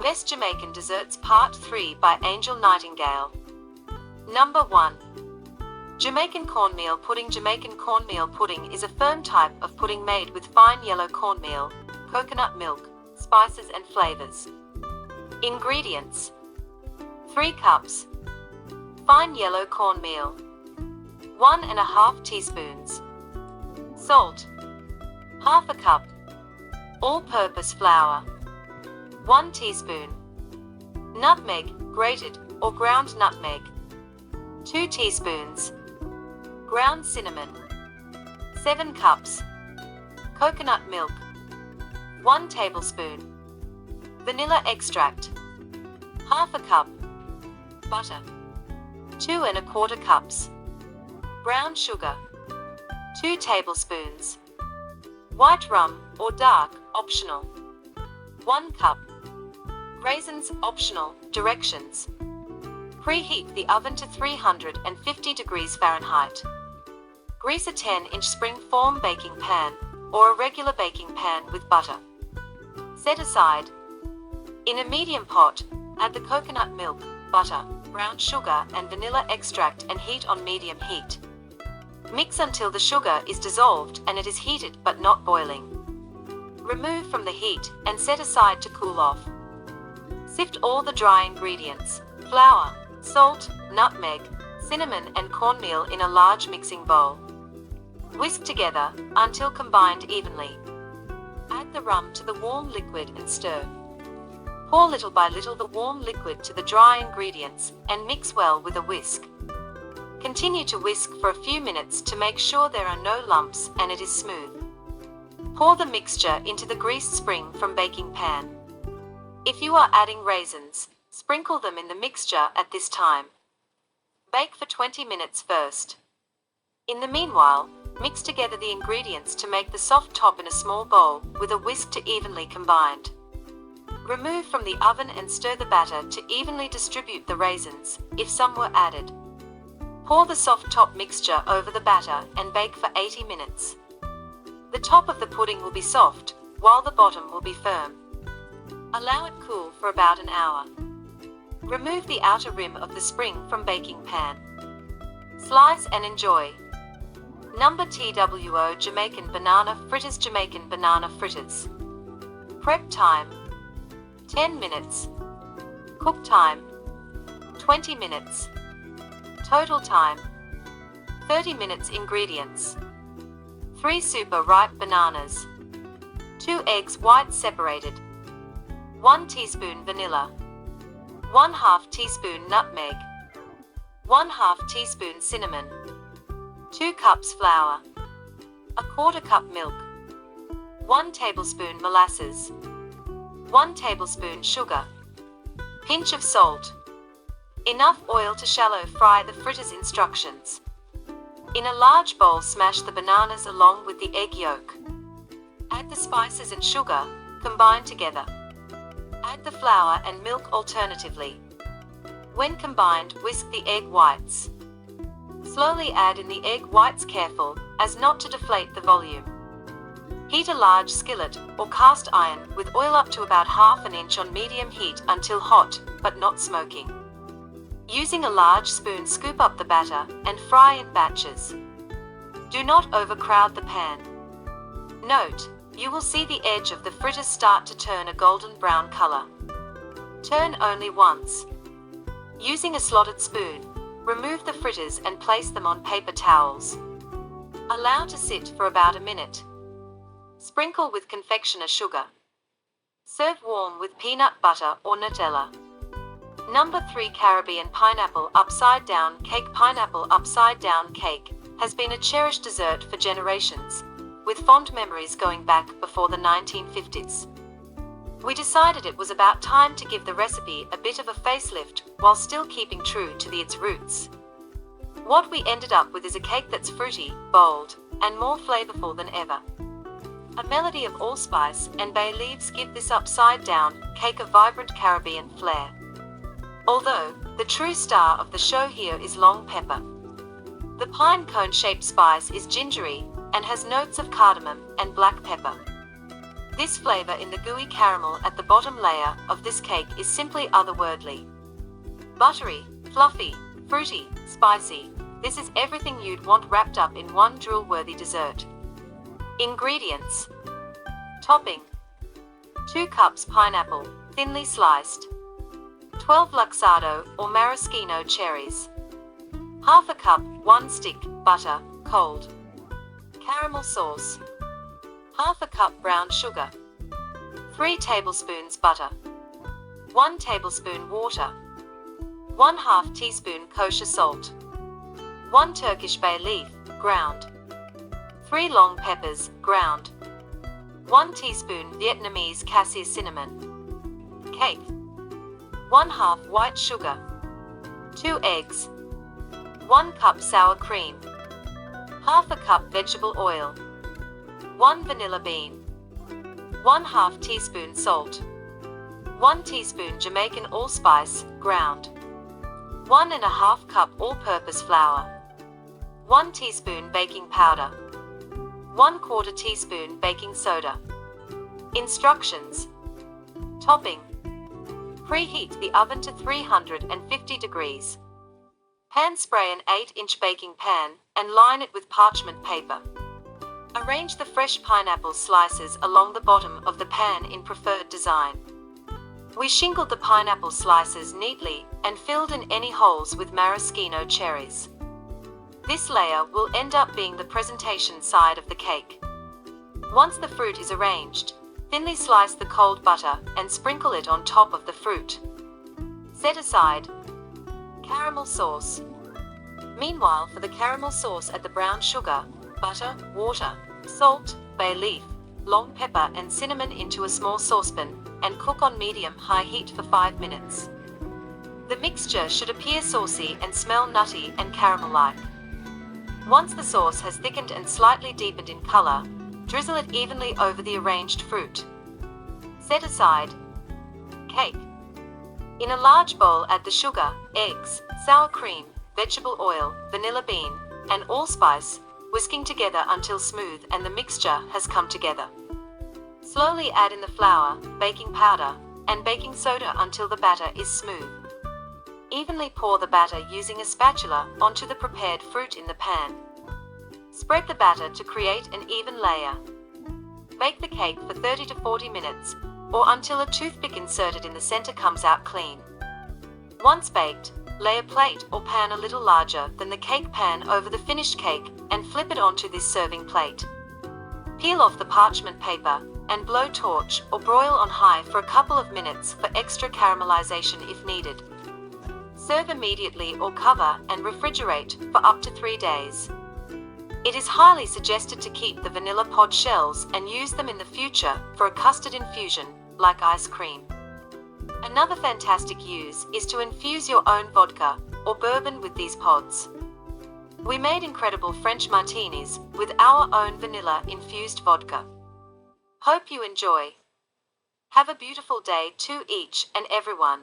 Best Jamaican Desserts Part 3 by Angel Nightingale. Number 1. Jamaican Cornmeal Pudding. Jamaican cornmeal pudding is a firm type of pudding made with fine yellow cornmeal, coconut milk, spices and flavors. Ingredients: 3 cups fine yellow cornmeal, 1½ teaspoons salt, ½ cup all-purpose flour, 1 teaspoon nutmeg, grated or ground nutmeg, 2 teaspoons ground cinnamon, 7 cups coconut milk, 1 tablespoon vanilla extract, ½ cup butter, 2¼ cups brown sugar, 2 tablespoons white rum or dark, optional, 1 cup raisins, optional. Directions: preheat the oven to 350 degrees Fahrenheit. Grease a 10-inch spring-form baking pan or a regular baking pan with butter. Set aside. In a medium pot, add the coconut milk, butter, brown sugar and vanilla extract and heat on medium heat. Mix until the sugar is dissolved and it is heated but not boiling. Remove from the heat and set aside to cool off. Sift all the dry ingredients, flour, salt, nutmeg, cinnamon and cornmeal in a large mixing bowl. Whisk together until combined evenly. Add the rum to the warm liquid and stir. Pour little by little the warm liquid to the dry ingredients and mix well with a whisk. Continue to whisk for a few minutes to make sure there are no lumps and it is smooth. Pour the mixture into the greased spring from baking pan. If you are adding raisins, sprinkle them in the mixture at this time. Bake for 20 minutes first. In the meanwhile, mix together the ingredients to make the soft top in a small bowl with a whisk to evenly combined. Remove from the oven and stir the batter to evenly distribute the raisins, if some were added. Pour the soft top mixture over the batter and bake for 80 minutes. The top of the pudding will be soft, while the bottom will be firm. Allow it cool for about an hour. Remove the outer rim of the spring from baking pan. Slice and enjoy. Number 2. Jamaican Banana Fritters. Jamaican Banana Fritters. Prep time: 10 minutes. Cook time: 20 minutes. Total time: 30 minutes. Ingredients: 3 super ripe bananas, 2 eggs white separated, 1 teaspoon vanilla, 1/2 teaspoon nutmeg, 1/2 teaspoon cinnamon, 2 cups flour, 1/4 cup milk, 1 tablespoon molasses, 1 tablespoon sugar, pinch of salt. Enough oil to shallow fry the fritters. Instructions: in a large bowl, smash the bananas along with the egg yolk. Add the spices and sugar, combine together. Add the flour and milk alternatively. When combined, whisk the egg whites. Slowly add in the egg whites, careful as not to deflate the volume. Heat a large skillet or cast iron with oil up to about 1/2 inch on medium heat until hot, but not smoking. Using a large spoon, scoop up the batter and fry in batches. Do not overcrowd the pan. Note: you will see the edge of the fritters start to turn a golden brown color. Turn only once. Using a slotted spoon, remove the fritters and place them on paper towels. Allow to sit for about a minute. Sprinkle with confectioner sugar. Serve warm with peanut butter or Nutella. Number 3. Caribbean Pineapple Upside Down Cake. Pineapple upside down cake has been a cherished dessert for generations, with fond memories going back before the 1950s. We decided it was about time to give the recipe a bit of a facelift while still keeping true to its roots. What we ended up with is a cake that's fruity, bold, and more flavorful than ever. A melody of allspice and bay leaves give this upside down cake a vibrant Caribbean flair. Although, the true star of the show here is long pepper. The pine cone-shaped spice is gingery and has notes of cardamom and black pepper. This flavor in the gooey caramel at the bottom layer of this cake is simply otherworldly. Buttery, fluffy, fruity, spicy. This is everything you'd want wrapped up in one drool-worthy dessert. Ingredients. Topping: 2 cups pineapple, thinly sliced. 12 luxardo or maraschino cherries. Half a cup, 1 stick, butter, cold. Caramel sauce. Half a cup brown sugar. 3 tablespoons butter. 1 tablespoon water. 1/2 teaspoon kosher salt. 1 Turkish bay leaf, ground. 3 long peppers, ground. 1 teaspoon Vietnamese cassia cinnamon. Cake. 1/2 white sugar. 2 eggs. 1 cup sour cream. Half a cup vegetable oil. 1 vanilla bean. 1/2 teaspoon salt. 1 teaspoon Jamaican allspice, ground. 1½ cup all-purpose flour. 1 teaspoon baking powder. 1/4 teaspoon baking soda. Instructions. Topping. Preheat the oven to 350 degrees. Pan spray an 8-inch baking pan and line it with parchment paper. Arrange the fresh pineapple slices along the bottom of the pan in preferred design. We shingled the pineapple slices neatly and filled in any holes with maraschino cherries. This layer will end up being the presentation side of the cake. Once the fruit is arranged, thinly slice the cold butter and sprinkle it on top of the fruit. Set aside. Caramel sauce. Meanwhile, for the caramel sauce, add the brown sugar, butter, water, salt, bay leaf, long pepper and cinnamon into a small saucepan and cook on medium-high heat for 5 minutes. The mixture should appear saucy and smell nutty and caramel-like. Once the sauce has thickened and slightly deepened in color, drizzle it evenly over the arranged fruit. Set aside. Cake. In a large bowl, add the sugar, eggs, sour cream, vegetable oil, vanilla bean, and allspice, whisking together until smooth and the mixture has come together. Slowly add in the flour, baking powder, and baking soda until the batter is smooth. Evenly pour the batter using a spatula onto the prepared fruit in the pan. Spread the batter to create an even layer. Bake the cake for 30 to 40 minutes, or until a toothpick inserted in the center comes out clean. Once baked, lay a plate or pan a little larger than the cake pan over the finished cake and flip it onto this serving plate. Peel off the parchment paper and blow torch or broil on high for a couple of minutes for extra caramelization if needed. Serve immediately or cover and refrigerate for up to 3 days. It is highly suggested to keep the vanilla pod shells and use them in the future for a custard infusion, like ice cream. Another fantastic use is to infuse your own vodka or bourbon with these pods. We made incredible French martinis with our own vanilla-infused vodka. Hope you enjoy. Have a beautiful day to each and everyone.